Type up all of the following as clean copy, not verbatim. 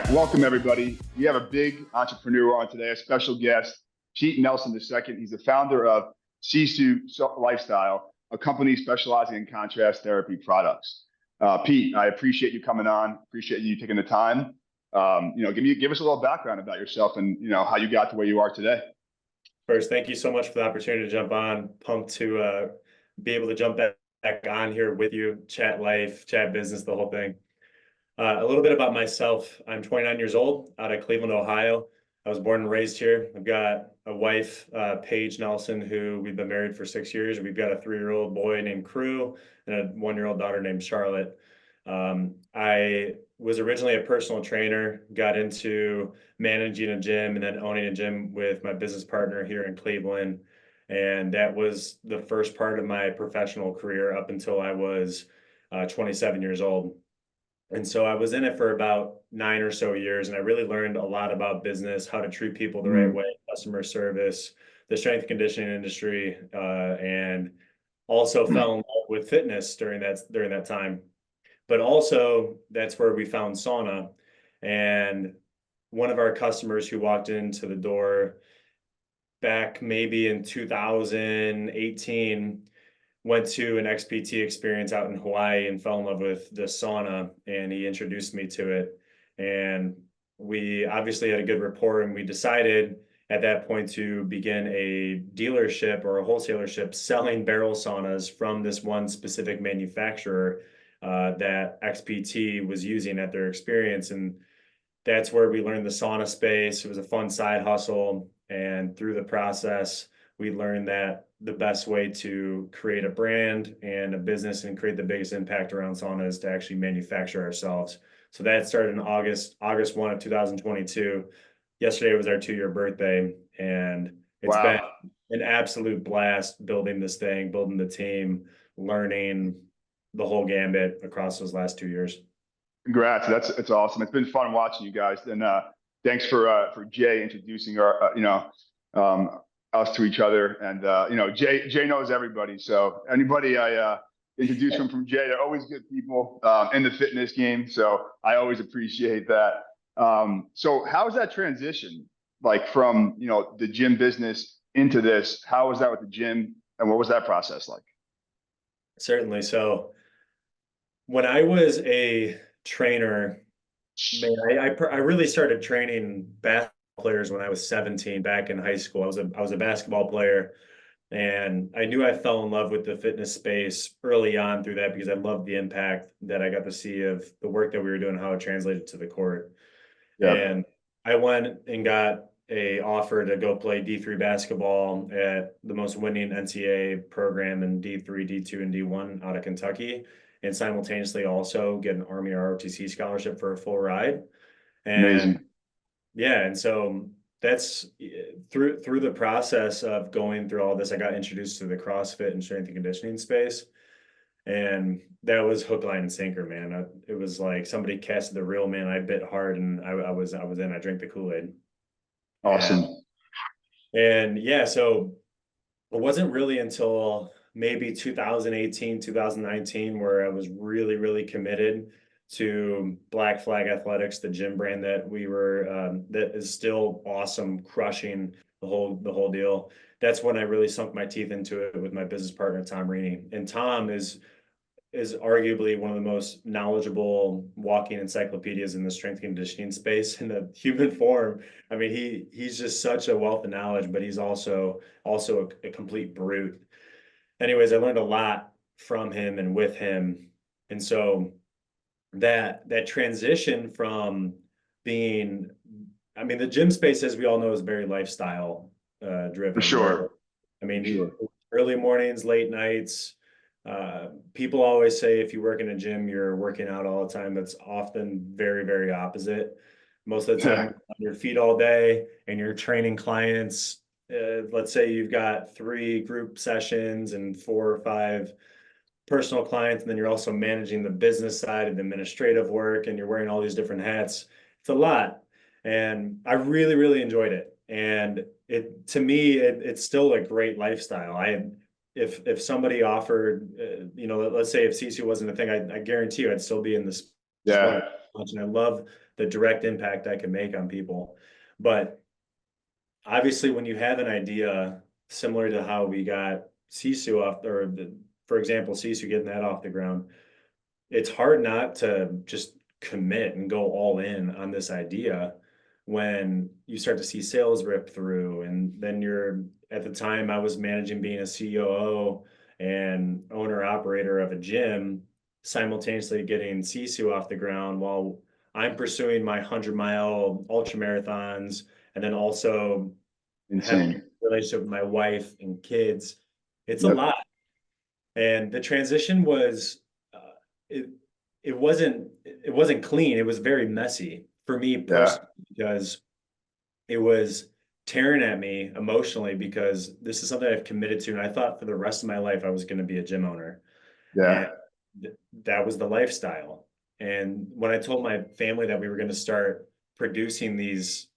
right, welcome everybody. We have a big entrepreneur on today, a special guest, Pete Nelson II. He's the founder of SISU Lifestyle, a company specializing in contrast therapy products. Pete, I appreciate you coming on. Appreciate you taking the time. Give us a little background about yourself and how you got to where you are today. First, thank you so much for the opportunity to jump on. Pumped to be able to jump back on here with you, chat life, chat business, the whole thing. A little bit about myself. I'm 29 years old, out of Cleveland, Ohio. I was born and raised here. I've got a wife, Paige Nelson, who we've been married for 6 years. We've got a 3-year-old boy named Crew and a 1-year-old daughter named Charlotte. I was originally a personal trainer, got into managing a gym and then owning a gym with my business partner here in Cleveland. And that was the first part of my professional career up until I was 27 years old. And so I was in it for about 9 or so years, and I really learned a lot about business, how to treat people the right way, customer service, the strength and conditioning industry, and also fell in love with fitness during that time. But also that's where we found sauna. And one of our customers who walked into the door back maybe in 2018 went to an XPT experience out in Hawaii and fell in love with the sauna, and he introduced me to it. And we obviously had a good rapport, and we decided at that point to begin a dealership or a wholesalership selling barrel saunas from this one specific manufacturer that XPT was using at their experience. And that's where we learned the sauna space. It was a fun side hustle. And through the process, we learned that the best way to create a brand and a business and create the biggest impact around sauna is to actually manufacture ourselves. So that started in August 1 of 2022. Yesterday was our 2-year birthday, and it's been an absolute blast building this thing, building the team, learning the whole gambit across those last 2 years. Congrats. It's awesome. It's been fun watching you guys. And thanks for Jay introducing us to each other. And Jay knows everybody. So anybody I introduce them from Jay, they're always good people in the fitness game. So I always appreciate that. So how's that transition like from the gym business into this? How was that with the gym, and what was that process like? Certainly. So when I was a trainer, man, I really started training basketball players when I was 17 back in high school. I was a basketball player, and I knew I fell in love with the fitness space early on through that because I loved the impact that I got to see of the work that we were doing, how it translated to the court. Yeah. And I went and got a offer to go play D3 basketball at the most winning NCAA program in D3, D2, and D1 out of Kentucky, and simultaneously also get an Army ROTC scholarship for a full ride. And amazing. Yeah, and so that's through the process of going through all this, I got introduced to the CrossFit and strength and conditioning space. And that was hook, line, and sinker, man. It was like somebody casted the reel, man. I bit hard, and I was in. I drank the Kool-Aid. Awesome. And yeah, so it wasn't really until maybe 2018, 2019 where I was really, really committed to Black Flag Athletics, the gym brand that we were that is still awesome, crushing the whole deal. That's when I really sunk my teeth into it with my business partner, Tom Rini. And Tom is arguably one of the most knowledgeable walking encyclopedias in the strength conditioning space in the human form. I mean, he's just such a wealth of knowledge, but he's also a complete brute. Anyways, I learned a lot from him and with him. And so that transition from being, I mean, the gym space, as we all know, is very lifestyle driven. For sure. I mean, early mornings, late nights. People always say if you work in a gym, you're working out all the time. That's often very, very opposite. Most of the time, you're on your feet all day and you're training clients. Let's say you've got 3 group sessions and 4 or 5 personal clients, and then you're also managing the business side and administrative work, and you're wearing all these different hats. It's a lot. And I really, really enjoyed it. And to me, it's still a great lifestyle. If somebody offered, let's say if SISU wasn't a thing, I guarantee you I'd still be in this. Yeah. much, and I love the direct impact I can make on people. But obviously, when you have an idea similar to how we got Sisu off, for example, Sisu getting that off the ground, it's hard not to just commit and go all in on this idea when you start to see sales rip through. And then at the time, I was managing being a COO and owner operator of a gym, simultaneously getting Sisu off the ground while I'm pursuing my 100-mile ultra marathons, and then also having a Insane. relationship with my wife and kids. It's a Yep. lot. And the transition was, it it wasn't clean. It was very messy for me Yeah. personally because it was tearing at me emotionally, because this is something I've committed to, and I thought for the rest of my life I was going to be a gym owner, and Yeah. that was the lifestyle. And when I told my family that we were going to start producing these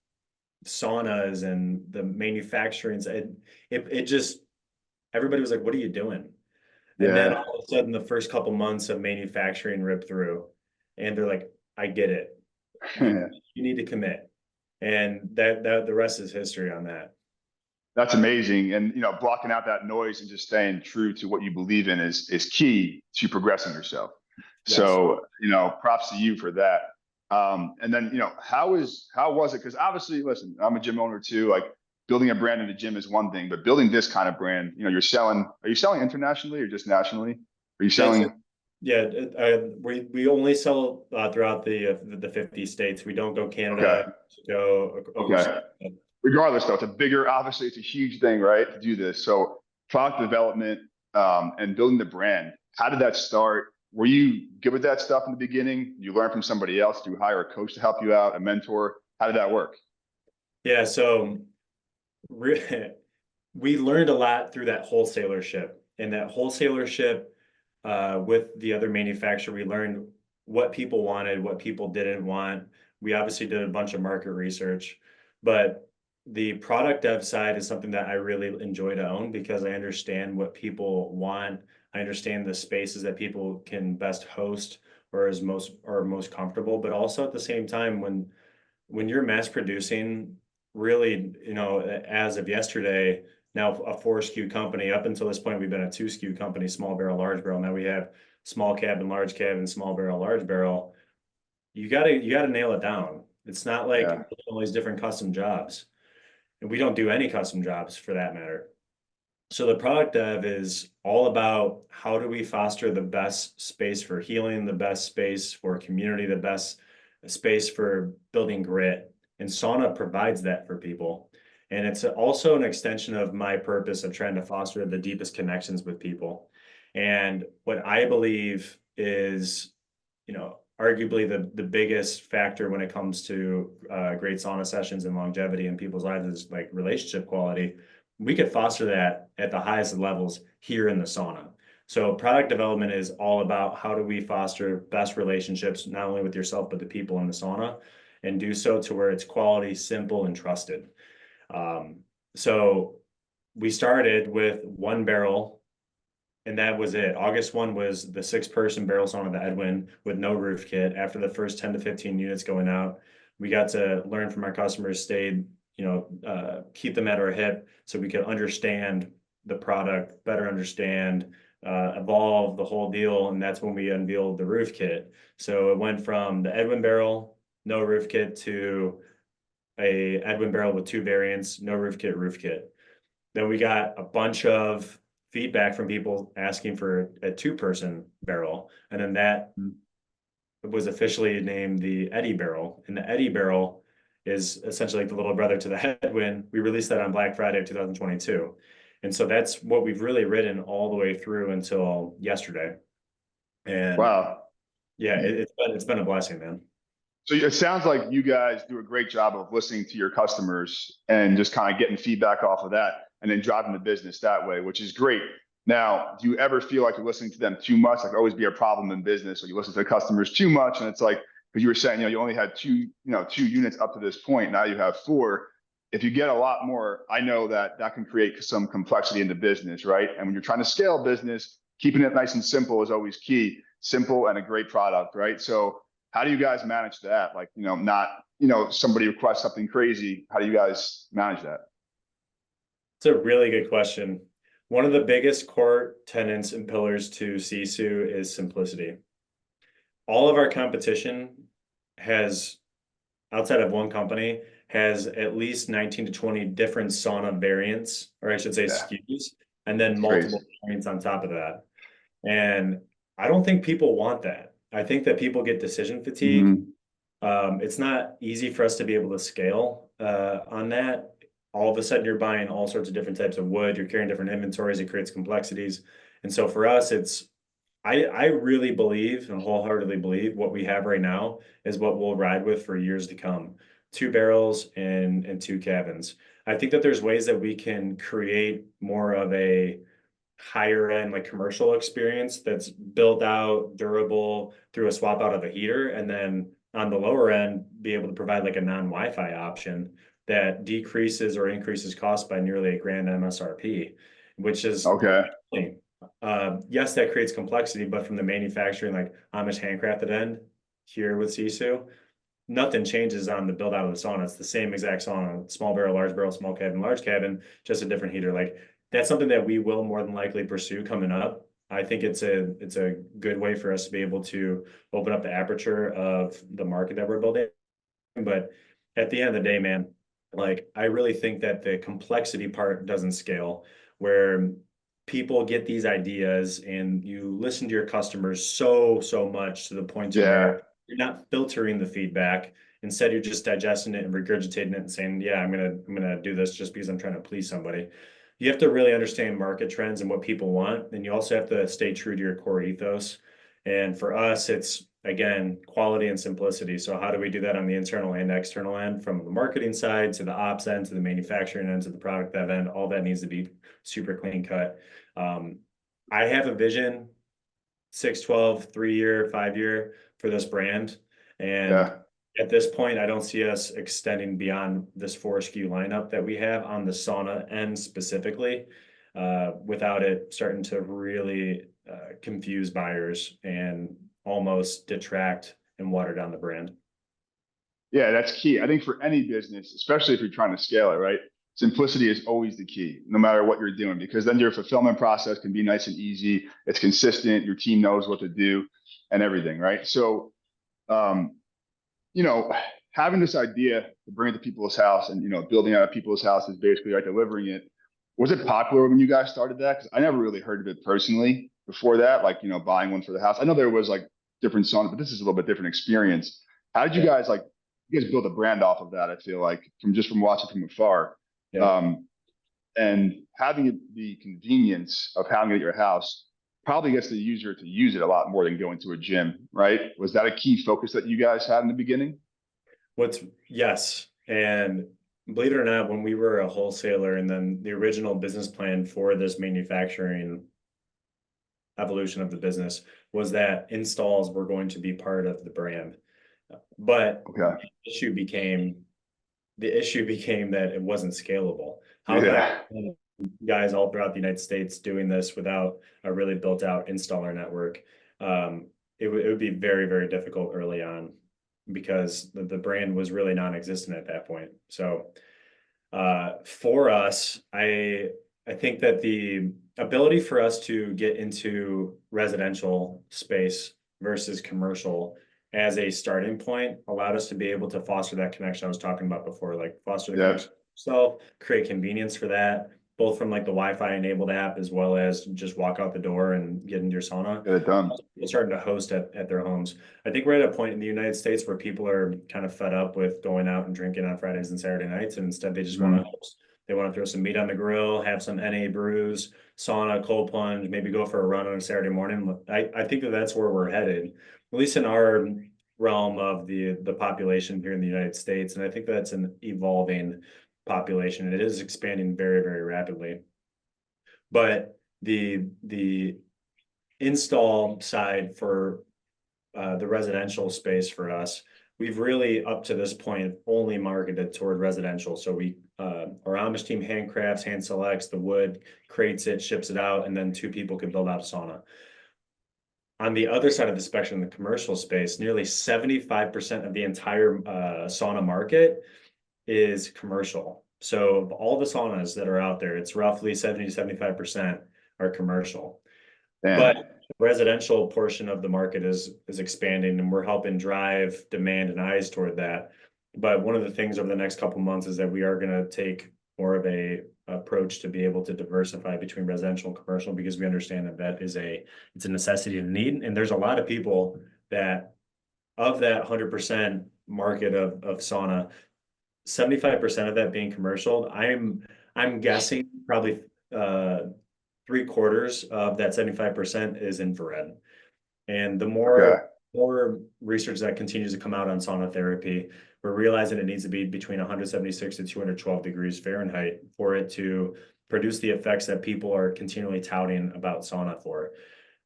saunas and the manufacturing, it just, everybody was like, "What are you doing?" And then Yeah. all of a sudden, the first couple months of manufacturing ripped through, and they're like, "I get it. You you need to commit." And that the rest is history on that. That's amazing. And blocking out that noise and just staying true to what you believe in is key to progressing yourself. Yes. So, props to you for that. And then, how was it? Because obviously, listen, I'm a gym owner too. Like building a brand in the gym is one thing, but building this kind of brand, are you selling internationally or just nationally? Are you That's selling? Yeah. We only sell throughout the 50 states. We don't go Okay. Canada, go overseas. Okay. Regardless, though, obviously, it's a huge thing, right, to do this. So, product development and building the brand. How did that start? Were you good with that stuff in the beginning? You learn from somebody else? Do you hire a coach to help you out, a mentor? How did that work? Yeah. So re- we learned a lot through that wholesalership, and that wholesalership with the other manufacturer, we learned what people wanted, what people didn't want. We obviously did a bunch of market research, but the product dev side is something that I really enjoy to own because I understand what people want. I understand the spaces that people can best host or most comfortable, but also at the same time, when you're mass producing, really, as of yesterday, now a 4 SKU company. Up until this point, we've been a 2 SKU company: small barrel, large barrel. Now we have small cab and large cab, and small barrel, large barrel. You gotta nail it down. It's not like Yeah. all these different custom jobs, and we don't do any custom jobs for that matter. So the product dev is all about how do we foster the best space for healing, the best space for community, the best space for building grit. And sauna provides that for people. And it's also an extension of my purpose of trying to foster the deepest connections with people. And what I believe is, arguably the biggest factor when it comes to great sauna sessions and longevity in people's lives is like relationship quality. We could foster that at the highest levels here in the sauna. So product development is all about how do we foster best relationships, not only with yourself, but the people in the sauna, and do so to where it's quality, simple, and trusted. So we started with 1 barrel, and that was it. August 1 was the 6-person barrel sauna, the Edwin, with no roof kit. After the first 10 to 15 units going out, we got to learn from our customers, stayed, keep them at our hip so we could understand the product, better understand, evolve the whole deal. And that's when we unveiled the roof kit. So it went from the Edwin barrel, no roof kit, to a Edwin barrel with 2 variants, no roof kit, roof kit. Then we got a bunch of feedback from people asking for a 2-person barrel. And then that was officially named the Eddie barrel. And the Eddie barrel is essentially like the little brother to the Headwind. We released that on Black Friday of 2022. And so that's what we've really ridden all the way through until yesterday. And Wow. yeah, it's been a blessing, man. So it sounds like you guys do a great job of listening to your customers and just kind of getting feedback off of that and then driving the business that way, which is great. Now, do you ever feel like you're listening to them too much? Like always be a problem in business, or you listen to the customers too much, and it's like, because you were saying, you only had two units up to this point. Now you have 4. If you get a lot more, I know that can create some complexity in the business, right? And when you're trying to scale business, keeping it nice and simple is always key. Simple and a great product, right? So How do you guys manage that? Like, not, somebody requests something crazy. How do you guys manage that? It's a really good question. One of the biggest core tenets and pillars to SISU is simplicity. All of our competition has, outside of one company, has at least 19 to 20 different sauna variants, or I should say Yeah, SKUs, and then it's crazy. multiple variants on top of that. And I don't think people want that. I think that people get decision fatigue. Hmm. It's not easy for us to be able to scale on that. All of a sudden, you're buying all sorts of different types of wood. You're carrying different inventories. It creates complexities. And so for us, I really believe and wholeheartedly believe what we have right now is what we'll ride with for years to come. Two barrels and two cabins. I think that there's ways that we can create more of a higher end like commercial experience that's built out, durable through a swap out of a heater, and then on the lower end be able to provide like a non-Wi-Fi option that decreases or increases cost by nearly $1,000 MSRP, which is Okay. yes, that creates complexity, but from the manufacturing like Amish handcrafted end here with Sisu, nothing changes on the build out of the sauna. It's the same exact sauna, small barrel, small cabin, large cabin, just a different heater. Like that's something that we will more than likely pursue coming up. I think it's a good way for us to be able to open up the aperture of the market that we're building. But at the end of the day, man, like I really think that the complexity part doesn't scale where people get these ideas and you listen to your customers so much to the point to Yeah. where you're not filtering the feedback. Instead, you're just digesting it and regurgitating it and saying, yeah, I'm gonna do this just because I'm trying to please somebody. You have to really understand market trends and what people want. And you also have to stay true to your core ethos. And for us, it's again, quality and simplicity. So how do we do that on the internal and external end, from the marketing side to the ops end to the manufacturing end to the product dev end? All that needs to be super clean cut. Um, I have a vision, 6, 12, 3 year, 5 year for this brand. And Yeah. at this point, I don't see us extending beyond this 4 SKU lineup that we have on the sauna end specifically, without it starting to really confuse buyers and almost detract and water down the brand. Yeah, that's key. I think for any business, especially if you're trying to scale it, right? Simplicity is always the key, no matter what you're doing, because then your fulfillment process can be nice and easy. It's consistent. Your team knows what to do and everything, right? So, um, you know, having this idea to bring it to people's house and, building out of people's house is basically like delivering it. Was it popular when you guys started that? Because I never really heard of it personally before that, like, buying one for the house. I know there was like different songs, but this is a little bit different experience. How did you Yeah. guys you guys build a brand off of that? I feel like from watching from afar. Yeah. Um, and having the convenience of having it at your house probably gets the user to use it a lot more than going to a gym, right? Was that a key focus that you guys had in the beginning? What's yes. And believe it or not, when we were a wholesaler and then the original business plan for this manufacturing evolution of the business was that installs were going to be part of the brand. But Okay. issue became the issue became that it wasn't scalable. How could I Yeah. have guys all throughout the United States doing this without a really built out installer network? It would be very difficult early on because the brand was really non-existent at that point. So for us, I think that the ability for us to get into residential space versus commercial as a starting point allowed us to be able to foster that connection I was talking about before, like foster the Yeah. connection itself, create convenience for that, both from like the Wi-Fi enabled app as well as just walk out the door and get into your sauna. Get it done. People starting to host at their homes. I think we're at a point in the United States where people are kind of fed up with going out and drinking on Fridays and Saturday nights, and instead they just want to Mhm. host. They want to throw some meat on the grill, have some NA brews, sauna, cold plunge, maybe go for a run on a Saturday morning. I think that that's where we're headed, at least in our realm of the population here in the United States. And I think that's an evolving population. It is expanding very rapidly. But the install side for the residential space for us, we've really up to this point only marketed toward residential. So our Amish team handcrafts, hand selects the wood, crates it, ships it out, and then 2 people can build out a sauna. On the other side of the spectrum, the commercial space, nearly 75% of the entire sauna market is commercial. So of all the saunas that are out there, it's roughly 70 to 75% are commercial. But Damn. the residential portion of the market is expanding, and we're helping drive demand and eyes toward that. But one of the things over the next couple months is that we are going to take more of a approach to be able to diversify between residential and commercial, because we understand that it's a necessity and a need. And there's a lot of people that, of that 100% market of sauna, 75% of that being commercial, I'm guessing probably 3/4 of that 75% is infrared. And the Okay. more research that continues to come out on sauna therapy, we're realizing it needs to be between 176 to 212 degrees Fahrenheit for it to produce the effects that people are continually touting about sauna for.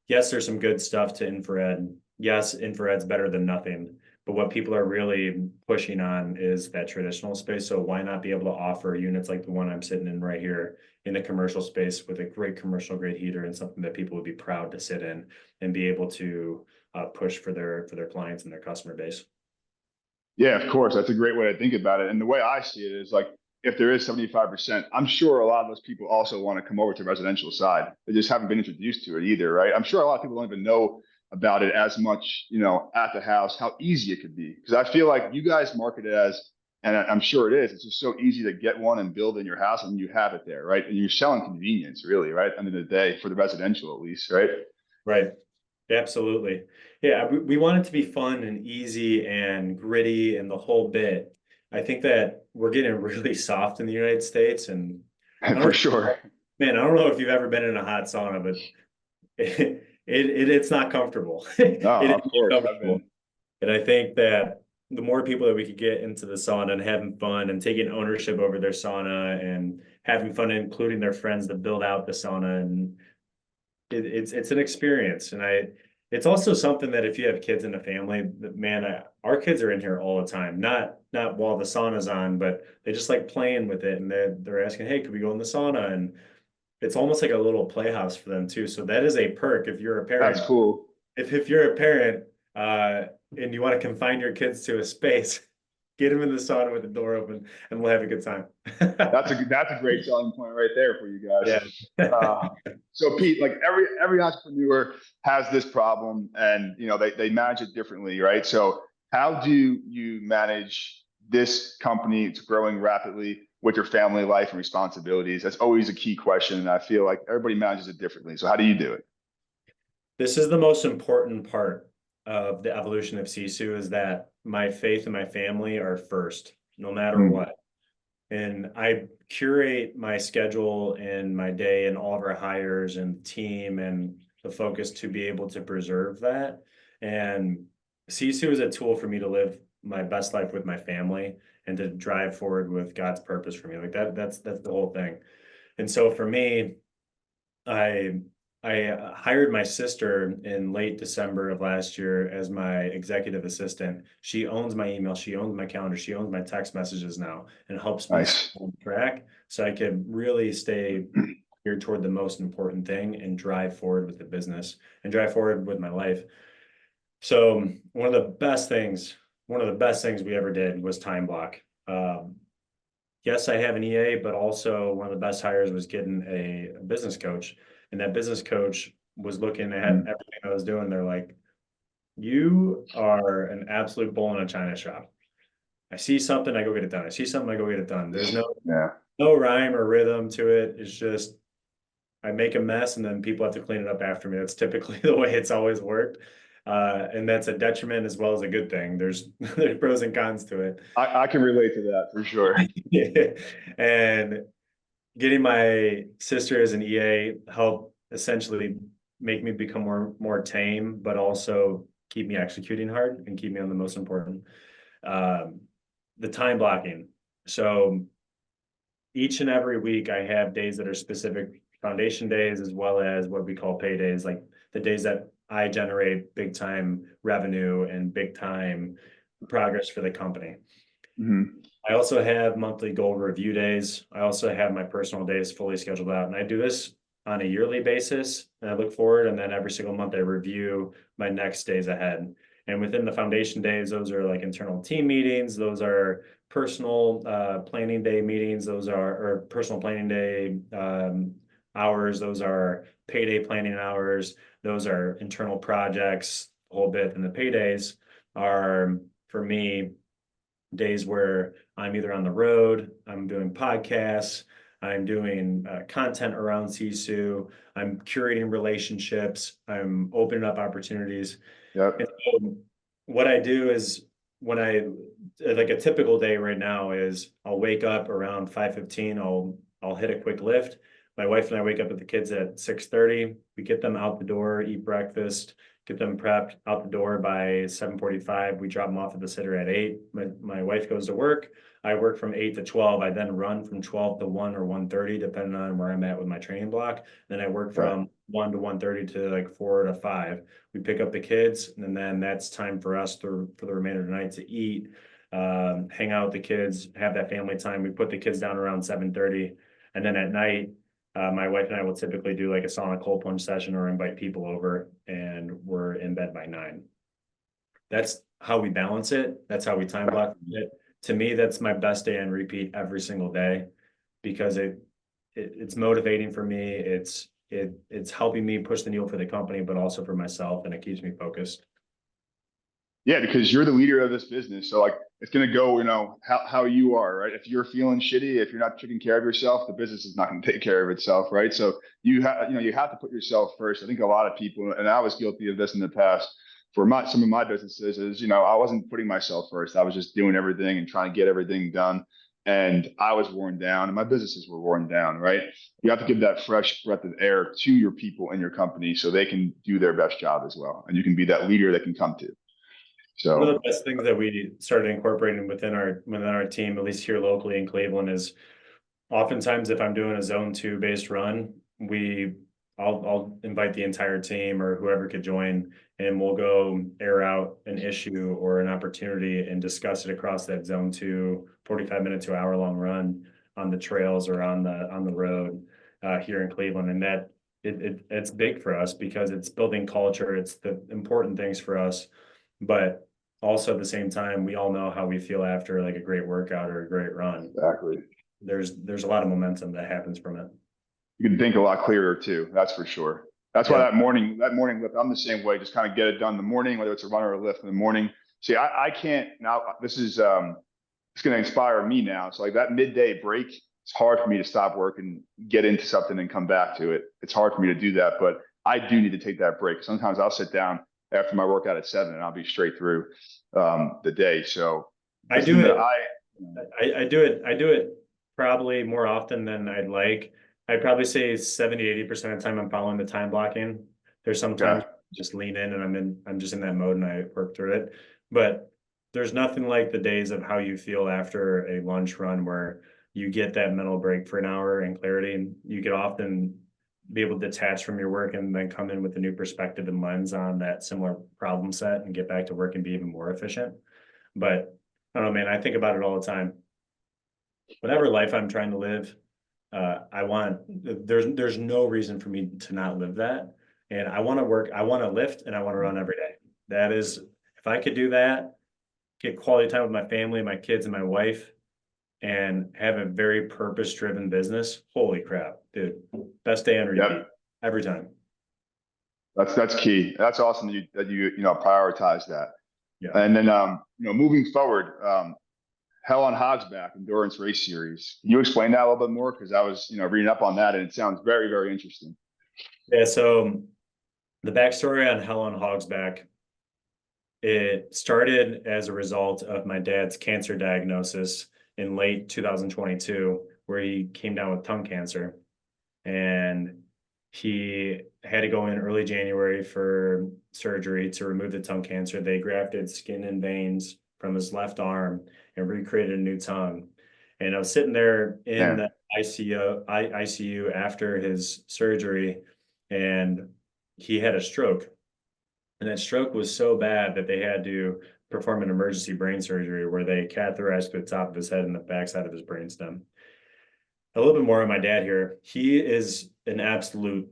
Yes, there's some good stuff to infrared. Yes, infrared's better than nothing. But what people are really pushing on is that traditional space. So why not be able to offer units like the one I'm sitting in right here in the commercial space with a great commercial grade heater, and something that people would be proud to sit in and be able to push for their clients and their customer base. Yeah, of course. That's a great way to think about it. And the way I see it is like, if there is 75%, I'm sure a lot of those people also want to come over to the residential side. They just haven't been introduced to it either, right? I'm sure a lot of people don't even know about it as much, at the house, how easy it could be. Because I feel like you guys market it as, and I'm sure it is, it's just so easy to get one and build in your house and you have it there, right? And you're selling convenience, really, right? End of the day, for the residential at least, right? Right. Absolutely. Yeah, we want it to be fun and easy and gritty and the whole bit. I think that we're getting really soft in the United States, and I don't For know, sure. man, I don't know if you've ever been in a hot sauna, but it's not comfortable. No, It is of course. not I've comfortable. been. And I think that the more people that we could get into the sauna and having fun and taking ownership over their sauna and having fun, including their friends to build out the sauna, and it's an experience. And it's also something that if you have kids in the family, man, our kids are in here all the time, not while the sauna's on, but they just like playing with it, and they're asking, hey, could we go in the sauna? And it's almost like a little playhouse for them too. So that is a perk if you're a That's parent. cool. If you're a parent and you want to confine your kids to a space, get them in the sauna with the door open, and we'll have a good time. That's a great selling point right there for you guys. Yeah. Uh, so Pete, like every entrepreneur has this problem, and they manage it differently, right? So how do you manage this company? It's growing rapidly with your family life and responsibilities. That's always a key question, and I feel like everybody manages it differently. So how do you do it? This is the most important part of the evolution of SISU, is that my faith and my family are first, no matter Mm, what. And I curate my schedule and my day and all of our hires and team and the focus to be able to preserve that. And SISU is a tool for me to live my best life with my family and to drive forward with God's purpose for me. Like that's the whole thing. And so for me, I I hired my sister in late December of last year as my executive assistant. She owns my email, she owns my calendar, she owns my text messages now, and helps me stay nice. on track so I can really stay geared toward the most important thing and drive forward with the business and drive forward with my life. So one of the best things we ever did was time block. Yes, I have an EA, but also one of the best hires was getting a business coach. And that business coach was looking at Mm, everything I was doing. They're like, you are an absolute bull in a china shop. I see something, I go get it done. I see something, I go get it done. There's yeah. no rhyme or rhythm to it. It's just I make a mess and then people have to clean it up after me. That's typically the way it's always worked. And that's a detriment as well as a good thing. There's pros and cons to it. I can relate to that for sure. And getting my sister as an EA helped essentially make me become more tame, but also keep me executing hard and keep me on the most important. Um, the time blocking. So each and every week I have days that are specific foundation days, as well as what we call pay days, like the days that I generate big time revenue and big time progress for the company. Mhm. I also have monthly goal review days. I also have my personal days fully scheduled out. And I do this on a yearly basis, and I look forward, and then every single month I review my next days ahead. And within the foundation days, those are like internal team meetings, those are personal planning day meetings, those are or personal planning day hours, those are payday planning hours, those are internal projects, a whole bit. And the paydays are for me days where I'm either on the road, I'm doing podcasts, I'm doing content around SISU, I'm curating relationships, I'm opening up opportunities. Yep. And so what I do is when I like a typical day right now is I'll wake up around 5:15, I'll hit a quick lift. My wife and I wake up with the kids at 6:30. We get them out the door, eat breakfast, get them prepped out the door by 7:45. We drop them off at the sitter at 8. My wife goes to work. I work from 8 to 12. I then run from 12 to 1 or 1:30, depending on where I'm at with my training block. Then I work from 1 to 1:30 to like 4 to 5. We pick up the kids, and then that's time for us for the remainder of the night to eat, hang out with the kids, have that family time. We put the kids down around 7:30, and then at night, my wife and I will typically do like a sauna cold plunge session or invite people over, and we're in bed by 9. That's how we balance it. That's how we time block it. To me, that's my best day on repeat every single day because it's motivating for me. It's helping me push the needle for the company, but also for myself, and it keeps me focused. Yeah, because you're the leader of this business. So like it's gonna go, how you are, right? If you're feeling shitty, if you're not taking care of yourself, the business is not gonna take care of itself, right? So you have, you have to put yourself first. I think a lot of people, and I was guilty of this in the past for some of my businesses, is I wasn't putting myself first. I was just doing everything and trying to get everything done. And I was worn down and my businesses were worn down, right? You have to give that fresh breath of air to your people in your company so they can do their best job as well. And you can be that leader that can come to. One of the So best things that we started incorporating within our team, at least here locally in Cleveland, is oftentimes if I'm doing a zone 2 based run, I'll invite the entire team or whoever could join, and we'll go air out an issue or an opportunity and discuss it across that zone 2 45-minute to hour long run on the trails or on the road here in Cleveland. And that it's big for us because it's building culture. It's the important things for us, but also at the same time, we all know how we feel after like a great workout or a great run. exactly. There's a lot of momentum that happens from it. You can think a lot clearer too. That's for sure. That's why that morning lift, I'm the same way. Just kind of get it done in the morning, whether it's a run or a lift in the morning. See, I can't now. This is it's going to inspire me now. So like that midday break, it's hard for me to stop work and get into something and come back to it. It's hard for me to do that, but I do need to take that break. Sometimes I'll sit down after my workout at 7 and I'll be straight through the day. So I do it. I do it probably more often than I'd like. I'd probably say 70-80% of the time I'm following the time blocking. There's sometimes just lean in and I'm just in that mode and I work through it. But there's nothing like the days of how you feel after a lunch run where you get that mental break for an hour and clarity, and you could often be able to detach from your work and then come in with a new perspective and lens on that similar problem set and get back to work and be even more efficient. But I don't know, man, I think about it all the time. Whatever life I'm trying to live, there's no reason for me to not live that. And I want to work, I want to lift, and I want to run every day. That is, if I could do that, get quality time with my family, my kids, and my wife, and have a very purpose-driven business, holy crap, dude, best day on repeat every time. That's key. That's awesome that you prioritize that. Yeah. And then moving forward, Hell on Hogsback Endurance Race Series. Can you explain that a little bit more? Because I was reading up on that and it sounds very, very interesting. Yeah. So the backstory on Hell on Hogsback, it started as a result of my dad's cancer diagnosis in late 2022, where he came down with tongue cancer, and he had to go in early January for surgery to remove the tongue cancer. They grafted skin and veins from his left arm and recreated a new tongue. And I was sitting there in the ICU after his surgery, and he had a stroke. And that stroke was so bad that they had to perform an emergency brain surgery where they catheterized the top of his head and the backside of his brainstem. a little bit more on my dad here. He is an absolute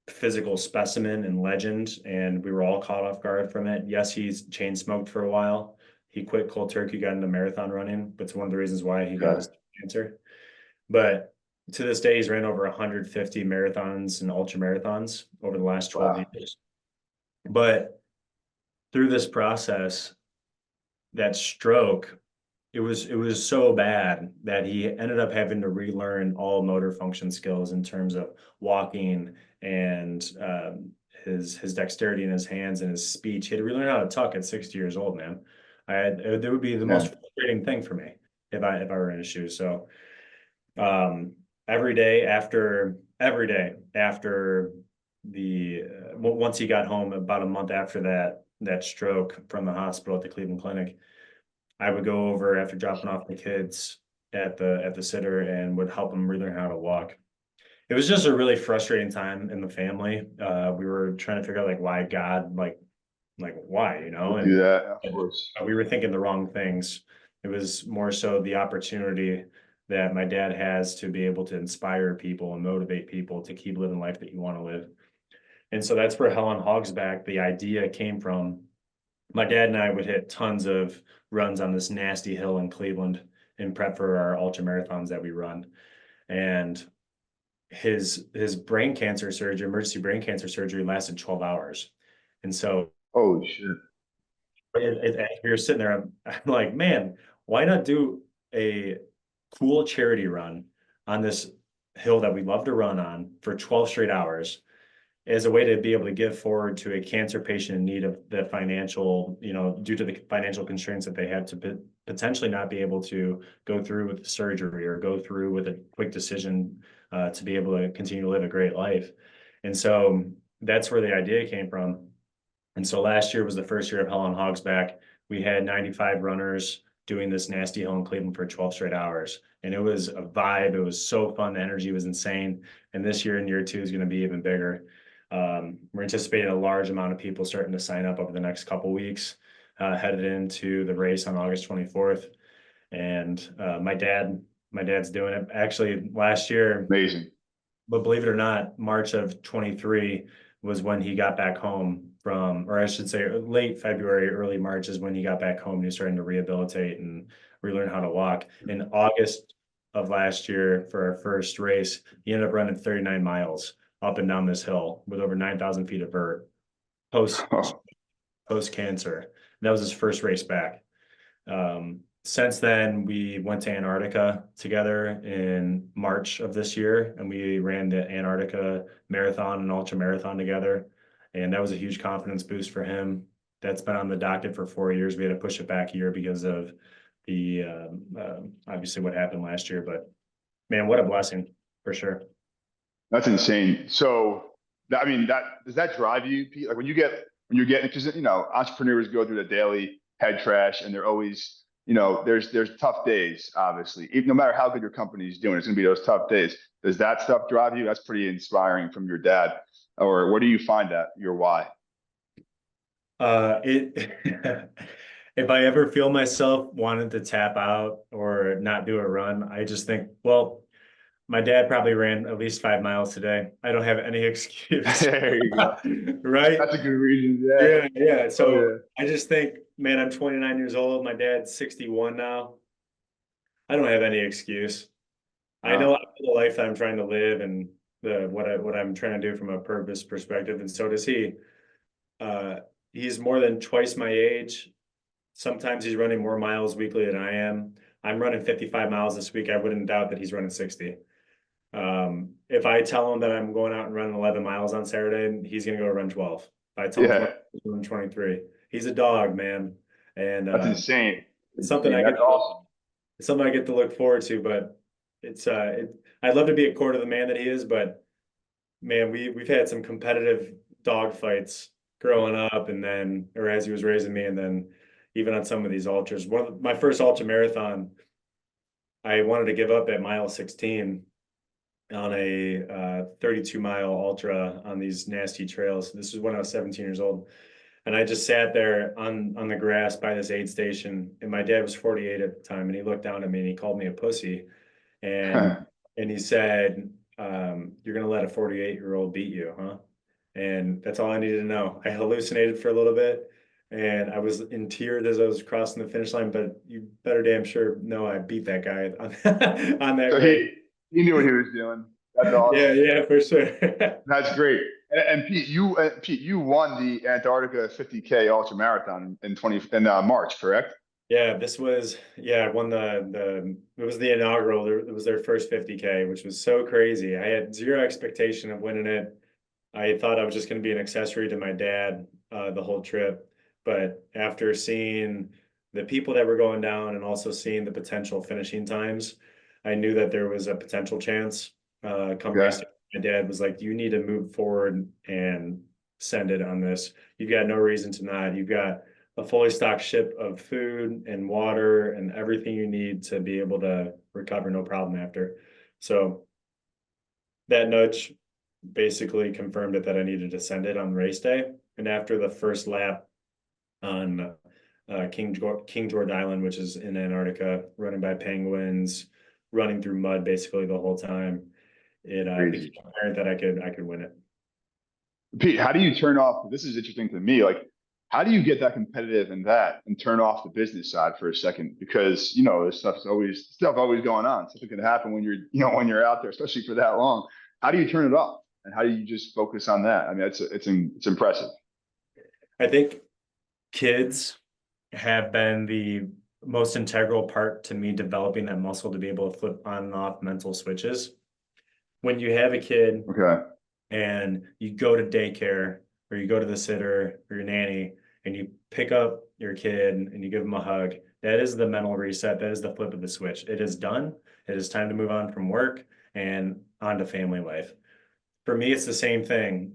physical specimen and legend, and we were all caught off guard from it. Yes, he's chain smoked for a while. He quit cold turkey, got into marathon running. That's one of the reasons why he got Okay. his cancer. But to this day, he's ran over 150 marathons and ultra marathons over the last 12 Wow. years. But through this process, that stroke, it was so bad that he ended up having to relearn all motor function skills in terms of walking and his dexterity in his hands and his speech. He had to relearn how to talk at 60 years old, man. It would be the most Yeah. frustrating thing for me if I were in his shoes. So um, every day after the once he got home about a month after that stroke from the hospital at the Cleveland Clinic, I would go over after dropping off the kids at the sitter and would help them relearn how to walk. It was just a really frustrating time in the family. We were trying to figure out like why God, like why, Would do and that, of course. we were thinking the wrong things. It was more so the opportunity that my dad has to be able to inspire people and motivate people to keep living life that you want to live. And so that's where Hell on Hog's Back, the idea came from. My dad and I would hit tons of runs on this nasty hill in Cleveland in prep for our ultra marathons that we run. And his brain cancer surgery, emergency brain cancer surgery lasted 12 hours. And so Oh shit. we were sitting there, I'm like, man, why not do a cool charity run on this hill that we love to run on for 12 straight hours as a way to be able to give forward to a cancer patient in need of the financial, due to the financial constraints that they have to potentially not be able to go through with the surgery or go through with a quick decision to be able to continue to live a great life. And so that's where the idea came from. And so last year was the first year of Hell on Hog's Back. We had 95 runners doing this nasty hill in Cleveland for 12 straight hours. And it was a vibe. It was so fun. The energy was insane. And this year in year two is going to be even bigger. We're anticipating a large amount of people starting to sign up over the next couple weeks, headed into the race on August 24th. And my dad's doing it. Actually, last year, Amazing. but believe it or not, March of 23 was when he got back home from, or I should say late February, early March is when he got back home and he was starting to rehabilitate and relearn how to walk. In August of last year for our first race, he ended up running 39 miles up and down this hill with over 9,000 feet of vert post Oh, post cancer. That was his first race back. Since then, we went to Antarctica together in March of this year, and we ran the Antarctica marathon and ultra marathon together. And that was a huge confidence boost for him. That's been on the docket for 4 years. We had to push it back a year because of the obviously what happened last year. But man, what a blessing for sure. that's insane. So, I mean, that does that drive you, Pete? Like when you're getting, because entrepreneurs go through the daily head trash, and they're always, there's tough days. Obviously, even no matter how good your company is doing, it's gonna be those tough days. Does that stuff drive you? That's pretty inspiring from your dad. Or where do you find that your why? It if I ever feel myself wanting to tap out or not do a run, I just think, well, my dad probably ran at least 5 miles today. I don't have any excuse. There you go. Right? That's a good reason. Yeah. Yeah, yeah. Oh So yeah. I just think, man, I'm 29 years old. My dad's 61 now. I don't have any excuse. I know the life that I'm trying to live and the what I'm trying to do from a purpose perspective, and so does he. Uh, he's more than twice my age. Sometimes he's running more miles weekly than I am. I'm running 55 miles this week. I wouldn't doubt that he's running 60. If I tell him that I'm going out and running 11 miles on Saturday, he's going to go run 12. If I tell him 20, Yeah. he's running 23. He's a dog, man. And That's insane. it's something That's awesome. it's something I get to look forward to, but I'd love to be a quarter of the man that he is, but man, we've had some competitive dog fights growing up and then, or as he was raising me, and then even on some of these ultras. My first ultra marathon, I wanted to give up at mile 16 on a 32-mile ultra on these nasty trails. This was when I was 17 years old. And I just sat there on the grass by this aid station. And my dad was 48 at the time. And he looked down at me and he called me a pussy. And and he said, "You're gonna let a 48-year-old beat you, huh?" And that's all I needed to know. I hallucinated for a little bit, and I was in tears as I was crossing the finish line. But you better damn sure know I beat that guy on, on that So race. he knew what he was doing. That's Yeah, awesome. yeah, for sure. That's great. And Pete, you won the Antarctica 50K ultra marathon in March, correct? Yeah, this was I won the it was the inaugural. It was their first 50K, which was so crazy. I had zero expectation of winning it. I thought I was just going to be an accessory to my dad the whole trip. But after seeing the people that were going down and also seeing the potential finishing times, I knew that there was a potential chance come race Okay. day. My dad was like, "You need to move forward and send it on this. You've got no reason to not. You've got a fully stocked ship of food and water and everything you need to be able to recover no problem after." So that nudge basically confirmed it that I needed to send it on race day. And after the first lap on King George Island, which is in Antarctica, running by penguins, running through mud basically the whole time, it became Crazy. apparent that I could win it. Pete, how do you turn off? This is interesting to me. Like, how do you get that competitive in that and turn off the business side for a second? Because this stuff always going on. Something can happen when when you're out there, especially for that long. How do you turn it off? And how do you just focus on that? I mean, it's impressive. I think kids have been the most integral part to me developing that muscle to be able to flip on and off mental switches. When you have a kid Okay. and you go to daycare or you go to the sitter or your nanny and you pick up your kid and you give them a hug, that is the mental reset. That is the flip of the switch. It is done. It is time to move on from work and on to family life. For me, it's the same thing.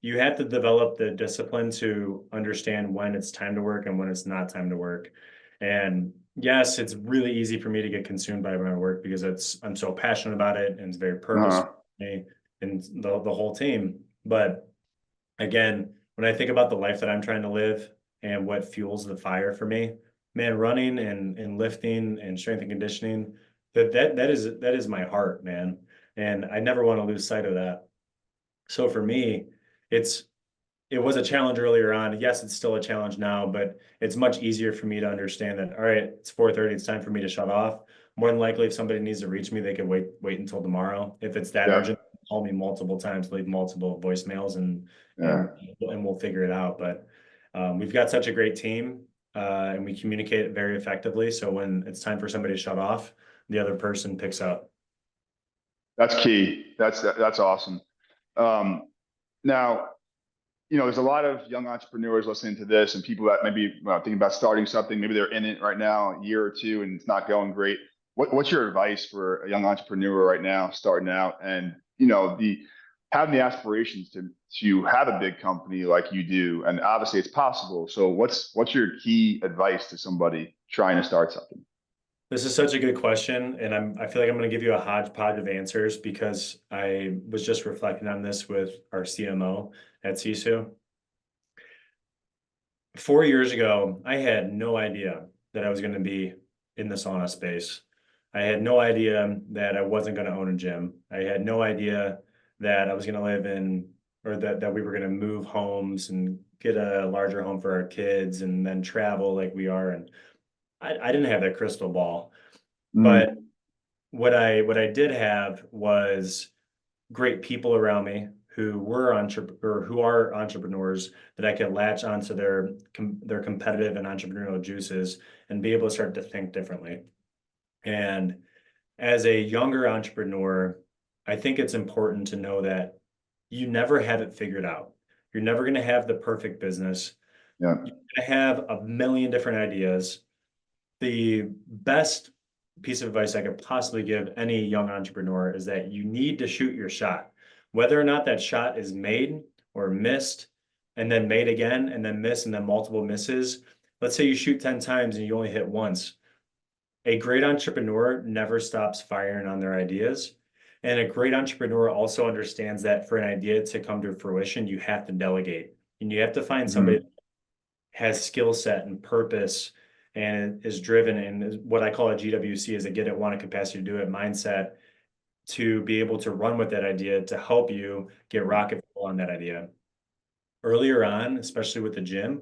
You have to develop the discipline to understand when it's time to work and when it's not time to work. And yes, it's really easy for me to get consumed by my work because I'm so passionate about it and it's very purposeful Uh-huh. for me and the whole team. But again, when I think about the life that I'm trying to live and what fuels the fire for me, man, running and lifting and strength and conditioning, that is my heart, man. And I never want to lose sight of that. So for me, it's it was a challenge earlier on. Yes, it's still a challenge now, but it's much easier for me to understand that, all right, it's 4:30, it's time for me to shut off. More than likely, if somebody needs to reach me, they could wait until tomorrow. If it's that Yeah. urgent, call me multiple times, leave multiple voicemails Yeah. and we'll figure it out. But we've got such a great team and we communicate very effectively. So when it's time for somebody to shut off, the other person picks up. That's key. That's awesome. Um, Now, there's a lot of young entrepreneurs listening to this and people that maybe thinking about starting something. Maybe they're in it right now, a year or two, and it's not going great. What's your advice for a young entrepreneur right now, starting out, and the having the aspirations to have a big company like you do, and obviously it's possible. So what's your key advice to somebody trying to start something? This is such a good question, and I feel like I'm going to give you a hodgepodge of answers because I was just reflecting on this with our CMO at SISU. 4 years ago, I had no idea that I was going to be in the sauna space. I had no idea that I wasn't going to own a gym. I had no idea that I was going to live in, or that we were going to move homes and get a larger home for our kids and then travel like we are. And I didn't have that crystal ball. But Mm, what I did have was great people around me who are entrepreneurs that I could latch onto their competitive and entrepreneurial juices and be able to start to think differently. And as a younger entrepreneur, I think it's important to know that you never have it figured out. You're never going to have the perfect business. yeah. You're going to have a million different ideas. The best piece of advice I could possibly give any young entrepreneur is that you need to shoot your shot. Whether or not that shot is made or missed, and then made again, and then miss, and then multiple misses. Let's say you shoot 10 times and you only hit once. A great entrepreneur never stops firing on their ideas. And a great entrepreneur also understands that for an idea to come to fruition, you have to delegate. And you have to find somebody Mhm. has skill set and purpose and is driven and is what I call a GWC is a get it, want it, capacity to do it mindset to be able to run with that idea to help you get rocket fuel on that idea. Earlier on, especially with the gym,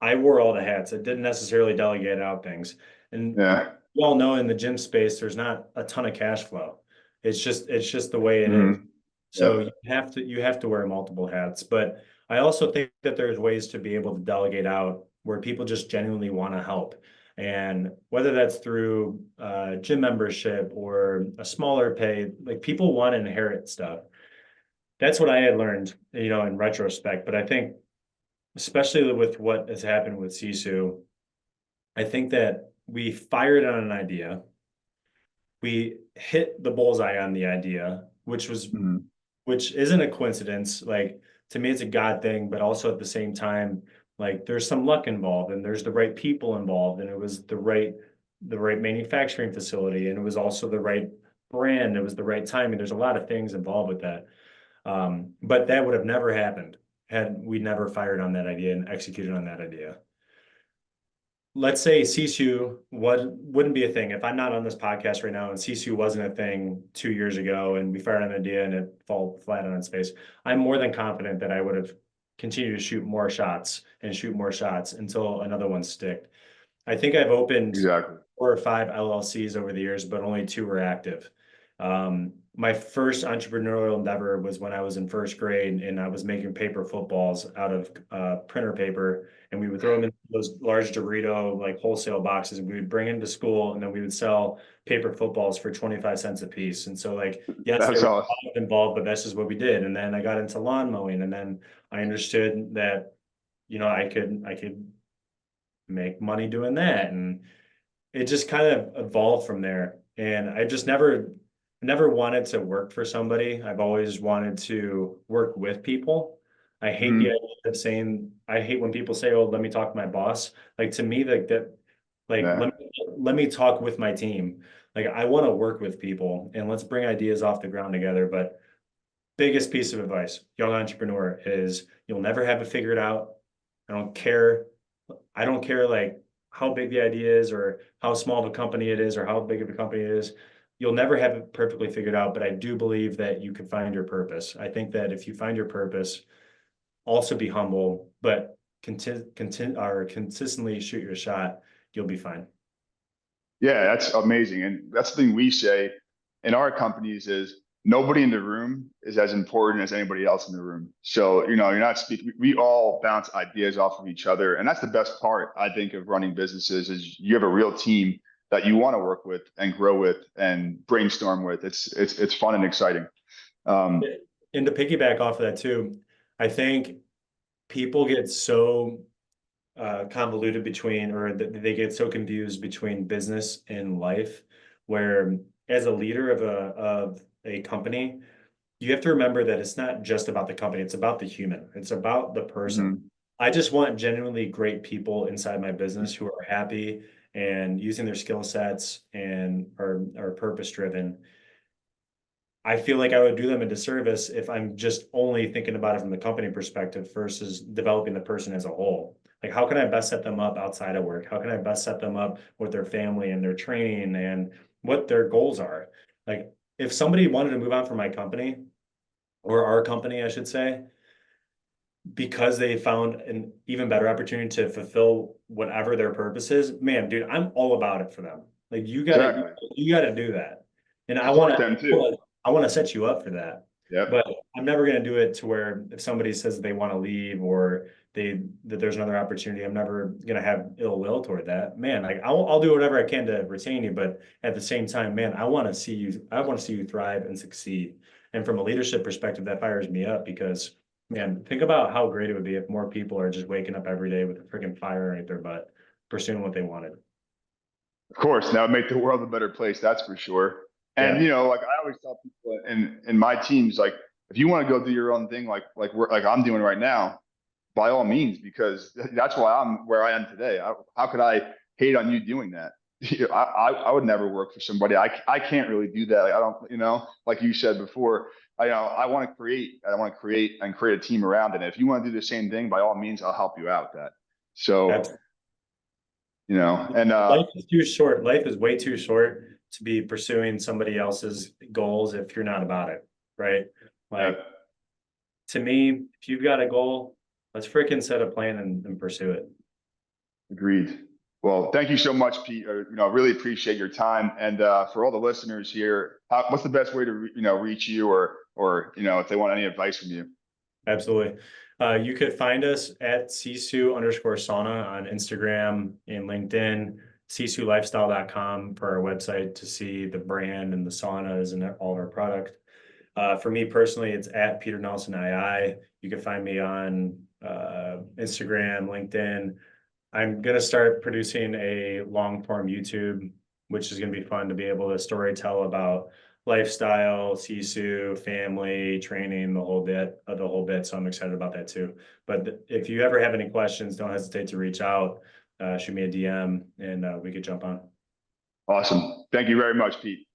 I wore all the hats. I didn't necessarily delegate out things. And Yeah. you all know in the gym space, there's not a ton of cash flow. It's just the way it is. Hmm. So Yep. you have to wear multiple hats. But I also think that there's ways to be able to delegate out where people just genuinely want to help. And whether that's through gym membership or a smaller pay, like people want to inherit stuff. That's what I had learned, in retrospect. But I think, especially with what has happened with Sisu, I think that we fired on an idea. We hit the bullseye on the idea, Hmm. which isn't a coincidence. Like, to me, it's a God thing, but also at the same time, like there's some luck involved and there's the right people involved, and it was the right manufacturing facility, and it was also the right brand. It was the right timing. There's a lot of things involved with that. But that would have never happened had we never fired on that idea and executed on that idea. Let's say Sisu wouldn't be a thing. If I'm not on this podcast right now and Sisu wasn't a thing 2 years ago and we fired an idea and it fall flat on its face, I'm more than confident that I would have continued to shoot more shots and shoot more shots until another one sticked. I think I've opened Exactly. 4 or 5 LLCs over the years, but only 2 were active. My first entrepreneurial endeavor was when I was in first grade and I was making paper footballs out of printer paper, and we would throw them in those large Dorito like wholesale boxes, and we would bring them to school, and then we would sell paper footballs for 25 cents a piece. And so, like, yes, there That's was awesome. involved, but that's just what we did. And then I got into lawn mowing, and then I understood that I could make money doing that, and it just kind of evolved from there. And I just never wanted to work for somebody. I've always wanted to work with people. I hate the Hmm. idea of saying, I hate when people say, "Oh, let me talk to my boss." Like, to me, like that, like Yeah. let me talk with my team. Like, I want to work with people and let's bring ideas off the ground together. But biggest piece of advice, young entrepreneur, is you'll never have it figured out. I don't care. I don't care like how big the idea is or how small of a company it is or how big of a company it is. You'll never have it perfectly figured out, but I do believe that you can find your purpose. I think that if you find your purpose, also be humble, but consistently shoot your shot, you'll be fine. Yeah, that's amazing. And that's the thing we say in our companies is nobody in the room is as important as anybody else in the room. So, you're not speaking, we all bounce ideas off of each other. And that's the best part, I think, of running businesses is you have a real team that you want to work with and grow with and brainstorm with. It's fun and exciting. Um, And to piggyback off of that too, I think people get so convoluted between, or they get so confused between business and life, where as a leader of a company, you have to remember that it's not just about the company, it's about the human, it's about the person. mhm. I just want genuinely great people inside my business who are happy and using their skill sets and are purpose driven. I feel like I would do them a disservice if I'm just only thinking about it from the company perspective versus developing the person as a whole. Like, how can I best set them up outside of work? How can I best set them up with their family and their training and what their goals are? Like, if somebody wanted to move on from my company or our company, I should say, because they found an even better opportunity to fulfill whatever their purpose is, man, dude, I'm all about it for them. Like, Exactly. you gotta do that. And Support them too. I want to set you up for that. Yep. But I'm never gonna do it to where if somebody says they want to leave or that there's another opportunity, I'm never gonna have ill will toward that. Man, like I'll do whatever I can to retain you, but at the same time, man, I want to see you thrive and succeed. And from a leadership perspective, that fires me up because, man, think about how great it would be if more people are just waking up every day with a freaking fire underneath their butt, pursuing what they wanted. Of course, that would make the world a better place. That's for sure. And Yeah, like I always tell people in my teams, like if you want to go do your own thing, like I'm doing right now, by all means, because that's why I'm where I am today. How could I hate on you doing that? I would never work for somebody. I can't really do that. Like, I don't, like you said before, I want to create. I want to create and create a team around it. And if you want to do the same thing, by all means, I'll help you out with that. So, absolutely. and Life is too short. Life is way too short to be pursuing somebody else's goals if you're not about it, right? Like, to me, if you've got a goal, let's freaking set a plan and pursue it. Agreed. Well, thank you so much, Pete. Really appreciate your time. And for all the listeners here, what's the best way to reach you, or if they want any advice from you? Absolutely. You could find us at SISU_sauna on Instagram and LinkedIn, SISULifestyle.com for our website to see the brand and the saunas and all of our product. For me personally, it's at Peter Nelson II. You can find me on Instagram, LinkedIn. I'm going to start producing a long form YouTube, which is going to be fun to be able to story tell about lifestyle, SISU, family, training, the whole bit. So I'm excited about that too. But if you ever have any questions, don't hesitate to reach out, shoot me a DM, and we could jump on. Awesome. Thank you very much, Pete.